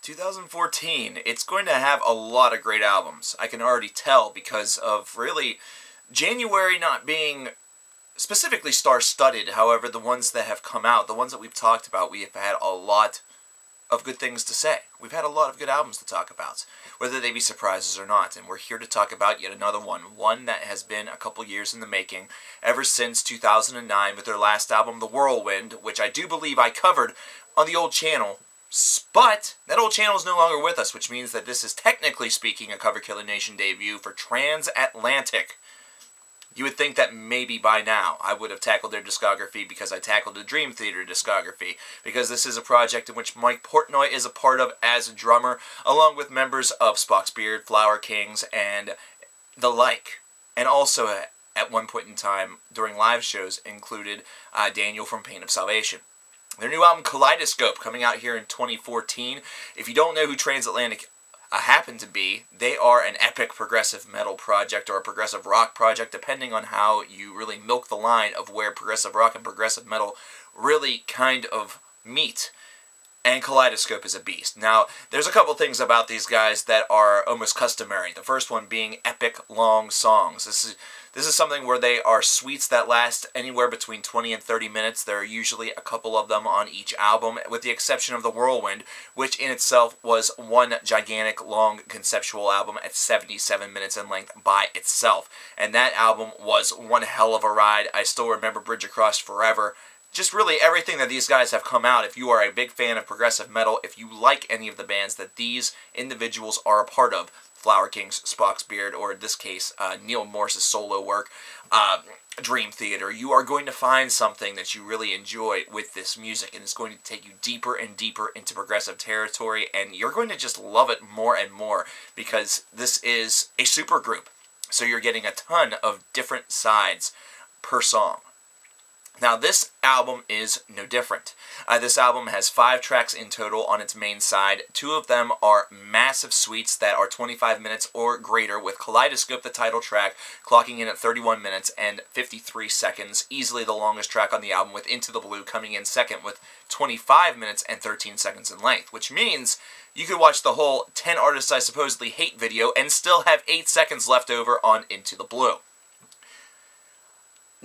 2014, it's going to have a lot of great albums. I can already tell because of really January not being specifically star-studded. However, the ones that have come out, the ones that we've talked about, we have had a lot of good things to say. We've had a lot of good albums to talk about, whether they be surprises or not, and we're here to talk about yet another one that has been a couple years in the making, ever since 2009 with their last album, The Whirlwind, which I do believe I covered on the old channel. But that old channel is no longer with us, which means that this is technically speaking a Cover Killer Nation debut for Transatlantic. You would think that maybe by now I would have tackled their discography because I tackled the Dream Theater discography, because this is a project in which Mike Portnoy is a part of as a drummer, along with members of Spock's Beard, Flower Kings, and the like. And also, at one point in time, during live shows, included Daniel from Pain of Salvation. Their new album, Kaleidoscope, coming out here in 2014. If you don't know who Transatlantic happen to be, they are an epic progressive metal project or a progressive rock project, depending on how you really milk the line of where progressive rock and progressive metal really kind of meet. And Kaleidoscope is a beast. Now, there's a couple things about these guys that are almost customary. The first one being epic long songs. This is something where they are suites that last anywhere between 20 and 30 minutes. There are usually a couple of them on each album, with the exception of The Whirlwind, which in itself was one gigantic long conceptual album at 77 minutes in length by itself. And that album was one hell of a ride. I still remember Bridge Across Forever. Just really everything that these guys have come out. If you are a big fan of progressive metal, if you like any of the bands that these individuals are a part of, Flower Kings, Spock's Beard, or in this case, Neil Morse's solo work, Dream Theater, you are going to find something that you really enjoy with this music, and it's going to take you deeper and deeper into progressive territory, and you're going to just love it more and more, because this is a super group. So you're getting a ton of different sides per song. Now, this album is no different. This album has 5 tracks in total on its main side. 2 of them are massive suites that are 25 minutes or greater, with Kaleidoscope, the title track, clocking in at 31 minutes and 53 seconds, easily the longest track on the album, with Into the Blue coming in second with 25 minutes and 13 seconds in length, which means you could watch the whole 10 Artists I Supposedly Hate video and still have 8 seconds left over on Into the Blue.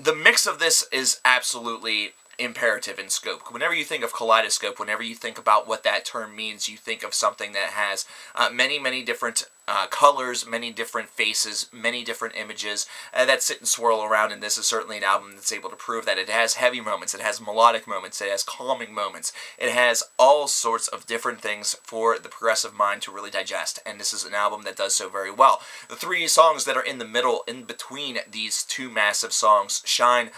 The mix of this is absolutely imperative in scope. Whenever you think of Kaleidoscope, whenever you think about what that term means, you think of something that has many, many different colors, many different faces, many different images that sit and swirl around, and this is certainly an album that's able to prove that. It has heavy moments, it has melodic moments, it has calming moments, it has all sorts of different things for the progressive mind to really digest, and this is an album that does so very well. The 3 songs that are in the middle, in between these 2 massive songs, Shine,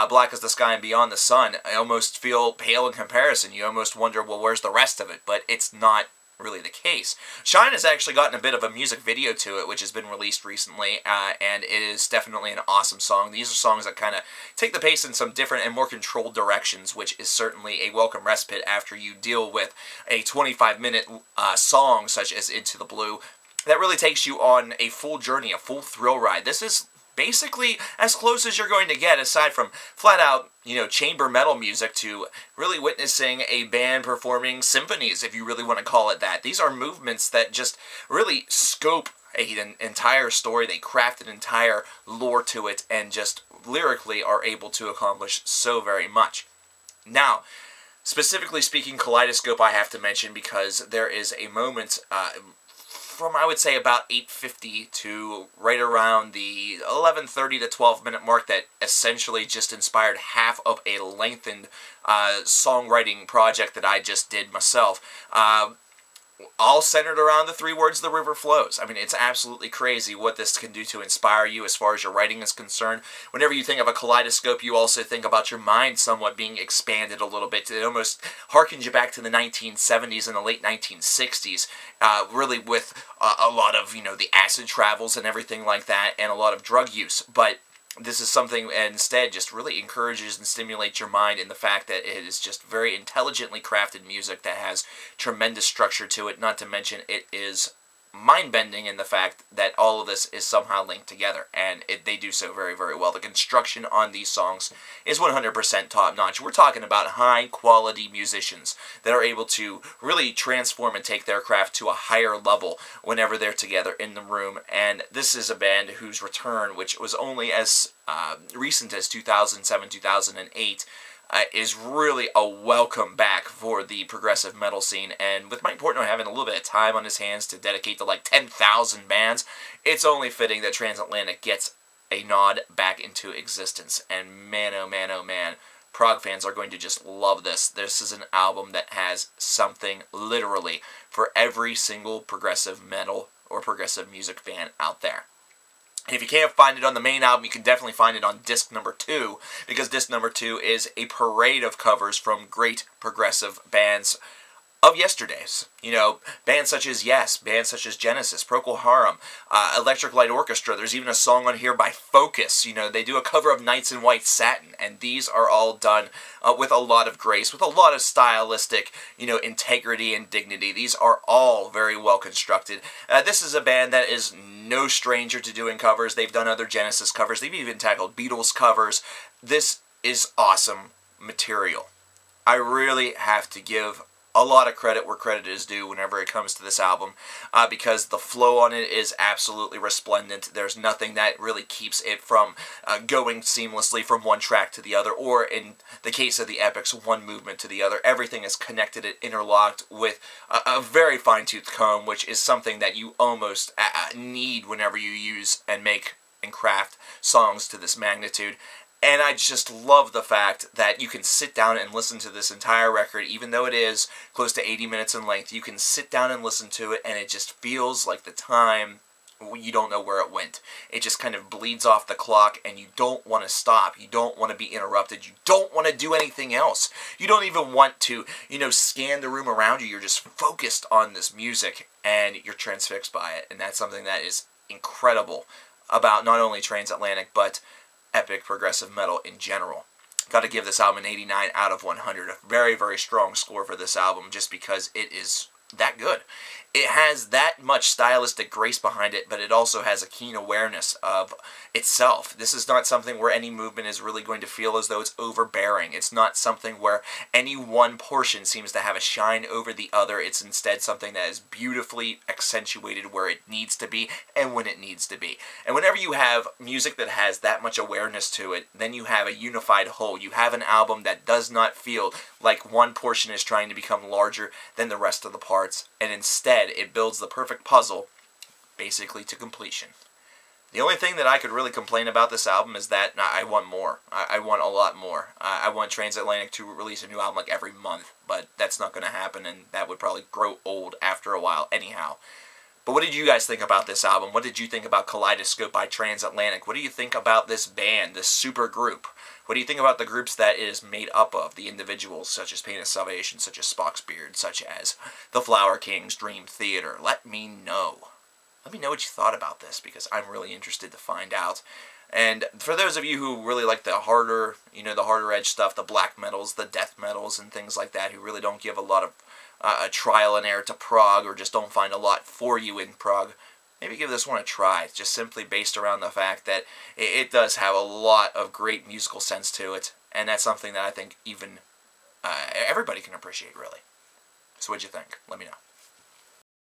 Black as the Sky, and Beyond the Sun, I almost feel pale in comparison. You almost wonder, well, where's the rest of it? But it's not really the case. Shine has actually gotten a bit of a music video to it, which has been released recently, and it is definitely an awesome song. These are songs that kind of take the pace in some different and more controlled directions, which is certainly a welcome respite after you deal with a 25-minute song such as Into the Blue that really takes you on a full journey, a full thrill ride. This is basically as close as you're going to get, aside from flat-out, chamber metal music, to really witnessing a band performing symphonies, if you really want to call it that. These are movements that just really scope an entire story. They craft an entire lore to it, and just lyrically are able to accomplish so very much. Now, specifically speaking, Kaleidoscope I have to mention because there is a moment from, I would say, about 8:50 to right around the 11:30 to 12-minute mark that essentially just inspired half of a lengthened songwriting project that I just did myself. All centered around the 3 words, "The River Flows." I mean, it's absolutely crazy what this can do to inspire you as far as your writing is concerned. Whenever you think of a kaleidoscope, you also think about your mind somewhat being expanded a little bit. It almost harkens you back to the 1970s and the late 1960s, really with a lot of, the acid travels and everything like that, and a lot of drug use. But this is something instead just really encourages and stimulates your mind in the fact that it is just very intelligently crafted music that has tremendous structure to it, not to mention it is mind-bending in the fact that all of this is somehow linked together, and they do so very, very well. The construction on these songs is 100% top-notch. We're talking about high-quality musicians that are able to really transform and take their craft to a higher level whenever they're together in the room, and this is a band whose return, which was only as recent as 2007, 2008, is really a welcome back for the progressive metal scene. And with Mike Portnoy having a little bit of time on his hands to dedicate to like 10,000 bands, it's only fitting that Transatlantic gets a nod back into existence. And man, oh man, oh man, prog fans are going to just love this. This is an album that has something literally for every single progressive metal or progressive music fan out there. And if you can't find it on the main album, you can definitely find it on disc number 2, because disc number 2 is a parade of covers from great progressive bands of yesterdays. You know, bands such as Yes, bands such as Genesis, Procol Harum, Electric Light Orchestra. There's even a song on here by Focus. You know, they do a cover of Nights in White Satin, and these are all done with a lot of grace, with a lot of stylistic, you know, integrity and dignity. These are all very well constructed. This is a band that is no stranger to doing covers. They've done other Genesis covers. They've even tackled Beatles covers. This is awesome material. I really have to give a lot of credit where credit is due whenever it comes to this album, because the flow on it is absolutely resplendent. There's nothing that really keeps it from going seamlessly from one track to the other, or in the case of the epics, one movement to the other. Everything is connected and interlocked with a very fine-tooth comb, which is something that you almost need whenever you use and make and craft songs to this magnitude. And I just love the fact that you can sit down and listen to this entire record, even though it is close to 80 minutes in length. You can sit down and listen to it, and it just feels like the time, you don't know where it went. It just kind of bleeds off the clock, and you don't want to stop. You don't want to be interrupted. You don't want to do anything else. You don't even want to, you know, scan the room around you. You're just focused on this music, and you're transfixed by it. And that's something that is incredible about not only Transatlantic, but epic progressive metal in general. Got to give this album an 89 out of 100. A very, very strong score for this album, just because it is that good. It has that much stylistic grace behind it, but it also has a keen awareness of itself. This is not something where any movement is really going to feel as though it's overbearing. It's not something where any one portion seems to have a shine over the other. It's instead something that is beautifully accentuated where it needs to be and when it needs to be. And whenever you have music that has that much awareness to it, then you have a unified whole. You have an album that does not feel like one portion is trying to become larger than the rest of the parts, and instead it builds the perfect puzzle basically to completion. The only thing that I could really complain about this album is that I want more. I want a lot more. I want Transatlantic to release a new album like every month, but that's not going to happen, and that would probably grow old after a while anyhow. But what did you guys think about this album? What did you think about Kaleidoscope by Transatlantic? What do you think about this band, this super group? What do you think about the groups that it is made up of, the individuals such as Pain of Salvation, such as Spock's Beard, such as the Flower Kings, Dream Theater? Let me know. Let me know what you thought about this, because I'm really interested to find out. And for those of you who really like the harder, the harder edge stuff, the black metals, the death metals, and things like that, who really don't give a lot of a trial and error to prog, or just don't find a lot for you in prog, maybe give this one a try. It's just simply based around the fact that it does have a lot of great musical sense to it, and that's something that I think even everybody can appreciate, really. So what'd you think? Let me know.